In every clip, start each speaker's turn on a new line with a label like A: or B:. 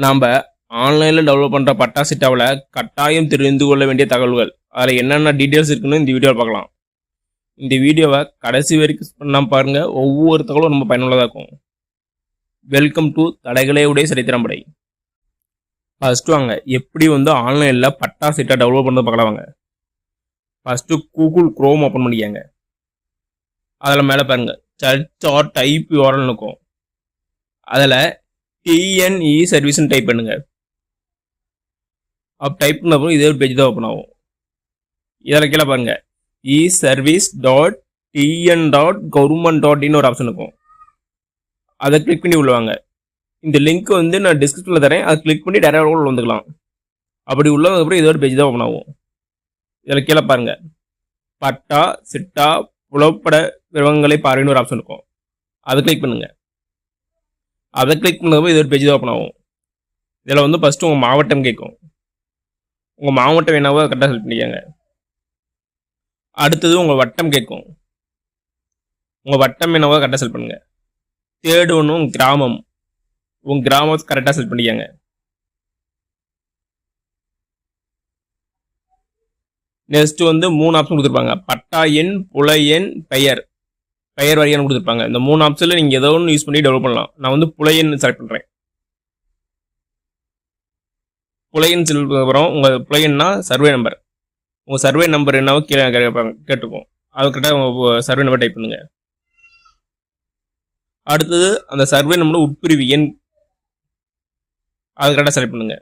A: நாம் ஆன்லைனில் டெவலப் பண்ணுற பட்டா சிட்டாவில் கட்டாயம் தெரிந்து கொள்ள வேண்டிய தகவல்கள், அதில் என்னென்ன டீட்டெயில்ஸ் இருக்குன்னு இந்த வீடியோவில் பார்க்கலாம். இந்த வீடியோவை கடைசி வரைக்கும் பண்ணாமல் பாருங்கள், ஒவ்வொரு தகவலும் ரொம்ப பயனுள்ளதாக இருக்கும். வெல்கம் டு தடைகளே உடைய சரித்திரம்படை. ஃபஸ்ட்டு வாங்க எப்படி ஆன்லைனில் பட்டா சிட்டா டெவலப் பண்ணுறது பார்க்கலாம். வாங்க ஃபஸ்ட்டு கூகுள் குரோம் ஓப்பன் பண்ணிக்கங்க. அதில் மேலே பாருங்கள் சர்ச் ஆர் டைப் யூஆர்எல் இருக்கும். அதில் டிஎன்இ சர்வீஸ்ன்னு டைப் பண்ணுங்க. அப்போ டைப் பண்ணப்போ இதே ஒரு பேஜ் தான் ஓப்பன் ஆகும். இதில் கீழே பாருங்க eservice.tn.government.in ஒரு ஆப்ஷன் இருக்கும். அதை கிளிக் பண்ணி உள்ளவாங்க. இந்த லிங்க் நான் டிஸ்கிரிப்ஷனில் தரேன், அதை கிளிக் பண்ணி டேரெக்டாக உள்ள வந்துக்கலாம். அப்படி உள்ளதுக்கப்புறம் இதே ஒரு பேஜ் தான் ஓப்பன் ஆகும். இதில் கீழே பாருங்க பட்டா சிட்டா புலப்பட விவரங்களை பார்வைன்னு ஒரு ஆப்ஷன் இருக்கும். அதை கிளிக் பண்ணுங்க. அதை கிளிக் பண்ணப்போ இது ஒரு பேஜ் தான் ஓப்பன் ஆகும். இதில் ஃபஸ்ட்டு உங்கள் மாவட்டம் கேட்கும். உங்கள் மாவட்டம் என்னவோ கரெக்டாக செலக்ட் பண்ணிக்கங்க. அடுத்தது உங்கள் வட்டம் கேட்கும். உங்கள் வட்டம் என்னவோ கரெக்டாக செலக்ட் பண்ணுங்கள். தேர்டு ஒன்று உங்கள் கிராமம். உங்கள் கிராமத்தை கரெக்டாக செலக்ட் பண்ணிக்கங்க. நெக்ஸ்ட்டு 3 ஆப்ஷன் கொடுத்துருப்பாங்க. பட்டா எண், புல எண், பெயர் வரியான கொடுத்துருப்பாங்க. இந்த 3 ஆப்ஷனில் நீங்கள் ஏதோ ஒன்று யூஸ் பண்ணி டெவலப் பண்ணலாம். நான் புலையன் செலக்ட் பண்ணுறேன். புலையன் செலக்ட் அப்புறம் உங்கள் புலையன்னா சர்வே நம்பர். உங்கள் சர்வே நம்பர் என்னவோ கீழே கேட்டுக்கும். அது கரெக்டாக உங்கள் சர்வே நம்பர் டைப் பண்ணுங்க. அடுத்தது அந்த சர்வே நம்பர் உட்பிரிவு எண், அது கரெக்டாக செலக்ட் பண்ணுங்க.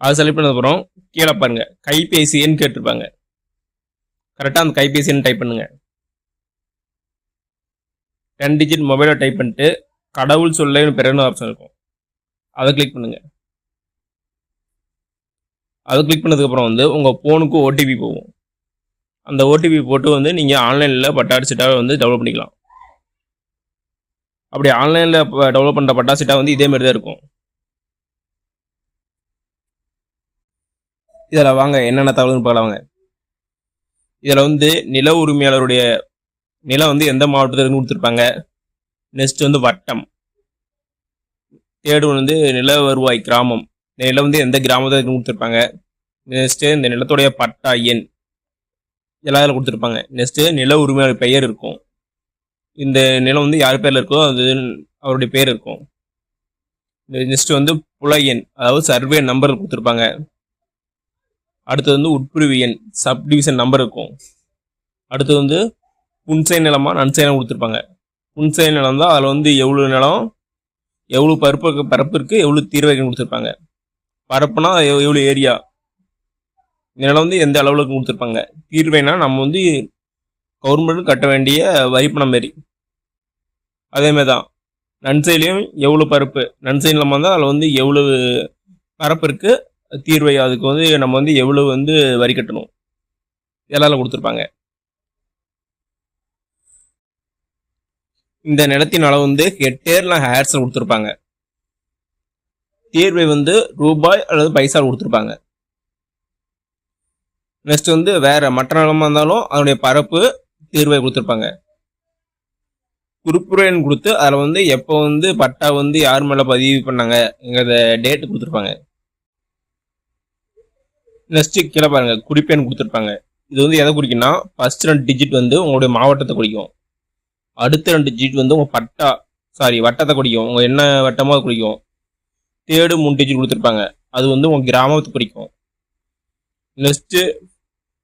A: அது செலக்ட் பண்ணதுக்கப்புறம் கீழே பாருங்க கைபேசி எண் கேட்டிருப்பாங்க. கரெக்டாக அந்த கைபேசி எண் டைப் பண்ணுங்க. 10 டிஜிட் மொபைலை டைப் பண்ணிட்டு கடவுள் சொல்ல பெறணும் ஆப்ஷன் இருக்கும். அதை கிளிக் பண்ணுங்க. அதை கிளிக் பண்ணதுக்கப்புறம் உங்கள் ஃபோனுக்கு ஓடிபி போகும். அந்த ஓடிபி போட்டு நீங்கள் ஆன்லைனில் பட்டா சிட்டாவை டெவலப் பண்ணிக்கலாம். அப்படி ஆன்லைனில் டெவலப் பண்ணுற பட்டா சிட்டா இதே மாதிரி தான் இருக்கும். இதில் வாங்க என்னென்ன தகவல்னு பார்க்கலாம். வாங்க இதில் நில உரிமையாளருடைய நிலம் எந்த மாவட்டத்தில் கொடுத்துருப்பாங்க. நெக்ஸ்ட் வட்டம். தேர்டு நில வருவாய் கிராமம். இந்த நிலம் எந்த கிராமத்தில் கொடுத்துருப்பாங்க. நெக்ஸ்ட்டு இந்த நிலத்துடைய பட்டா எண் எல்லா இதில் கொடுத்துருப்பாங்க. நெக்ஸ்ட்டு நில உரிமையாளர் பெயர் இருக்கும். இந்த நிலம் யார் பேரில் இருக்கோ அது அவருடைய பேர் இருக்கும். நெக்ஸ்ட்டு புல எண், அதாவது சர்வே நம்பர் கொடுத்துருப்பாங்க. அடுத்தது உட்பிரிவு எண், சப்டிவிஷன் நம்பர் இருக்கும். அடுத்தது புன்சை நிலமா நன்சை நிலம் கொடுத்துருப்பாங்க. புன்சை நிலம் தான் அதில் எவ்வளோ நிலம், எவ்வளோ பரப்பு இருக்குது, எவ்வளோ தீர்வைகள் கொடுத்துருப்பாங்க. பரப்புனா எவ்வளோ ஏரியா, நிலம் எந்த அளவில் கொடுத்துருப்பாங்க. தீர்வைனா நம்ம கவர்மெண்ட் கட்ட வேண்டிய வரிப்பணம் மாரி. அதேமாதிரி தான் நன்சையிலையும் எவ்வளோ பரப்பு, நன்சை நிலமாக இருந்தால் அதில் எவ்வளோ பரப்பு இருக்குது, தீர்வை அதுக்கு நம்ம எவ்வளவு வரி கட்டணும் எல்லாரும் கொடுத்துருப்பாங்க. இந்த நிலத்தின் அளவு ஹெக்டேர்ல ஹேர்ஸ்ல கொடுத்துருப்பாங்க. தீர்வை ரூபாய் அல்லது பைசா கொடுத்துருப்பாங்க. நெக்ஸ்ட் வேற மற்ற நிலமா இருந்தாலும் அதனுடைய பரப்பு தீர்வை கொடுத்துருப்பாங்க. குறிப்புரைன்னு கொடுத்து அதில் எப்போ பட்டா யார் மேல பதிவு பண்ணாங்க டேட் கொடுத்துருப்பாங்க. நெக்ஸ்ட் கீழே பாருங்க குறிப்பெண் கொடுத்துருப்பாங்க. இது எதை குறிக்குன்னா ஃபர்ஸ்ட் 2 டிஜிட் உங்களுடைய மாவட்டத்தை குறிக்கும். அடுத்த 2 டிஜிட் உங்க வட்டத்தை குறிக்கும். உங்க என்ன வட்டமோ அதை குறிக்கும். தேர்டு 3 டிஜிட் கொடுத்துருப்பாங்க. அது உங்க கிராமத்தை குறிக்கும். நெக்ஸ்ட்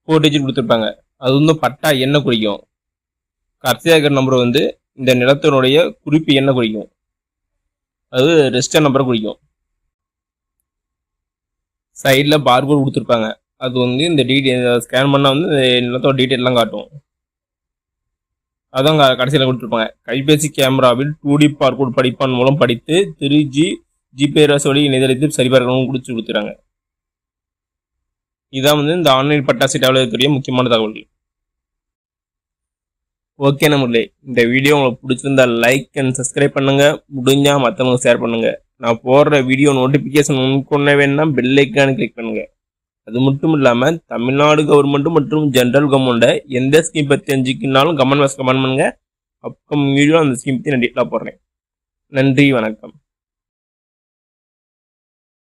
A: 4 டிஜிட் கொடுத்துருப்பாங்க. அது பட்டா எண்ணை குறிக்கும். கடைசியாக இருக்கிற நம்பர் இந்த நிலத்தினுடைய குறிப்பு எண்ணை குறிக்கும். அது ரெஜிஸ்டர் நம்பரை குறிக்கும். சைடில் பார்கோட் கொடுத்துருப்பாங்க. அது இந்த டீட்டெயில் ஸ்கேன் பண்ணால் நிலத்தோட டீட்டெயிலாம் காட்டும். அதான் கடைசியில் கொடுத்துருப்பாங்க. கைபேசி கேமராவில் 2D பார்கோட் படிப்பான் மூலம் படித்து 3G ஜிபிஆர்எஸ் வழி இணையதளத்தில் சரிபார்க்கணும் கொடுத்துருக்காங்க. இதான் இந்த ஆன்லைன் பட்டா சிட்டாவில் இருக்கக்கூடிய முக்கியமான தகவல்கள். ஓகே நம்மளே, இந்த வீடியோ உங்களுக்கு பிடிச்சிருந்தா லைக் அண்ட் சப்ஸ்கிரைப் பண்ணுங்க. முடிஞ்சா மற்றவங்க ஷேர் பண்ணுங்க. நான் போடுற வீடியோ நோட்டிஃபிகேஷன் உனக்கு வேணும்னா பெல் ஐக்கான கிளிக் பண்ணுங்க. அது மட்டும் இல்லாமல் தமிழ்நாடு கவர்மெண்ட் மற்றும் ஜென்ரல் கவர்மெண்ட்டை எந்த ஸ்கீம் பற்றி தெரிஞ்சுக்கினாலும் கமெண்ட் பண்ணுங்க. அப்கமிங் வீடியோ அந்த ஸ்கீம் பற்றி நான் டீட்டெயிலாக போடுறேன். நன்றி, வணக்கம்.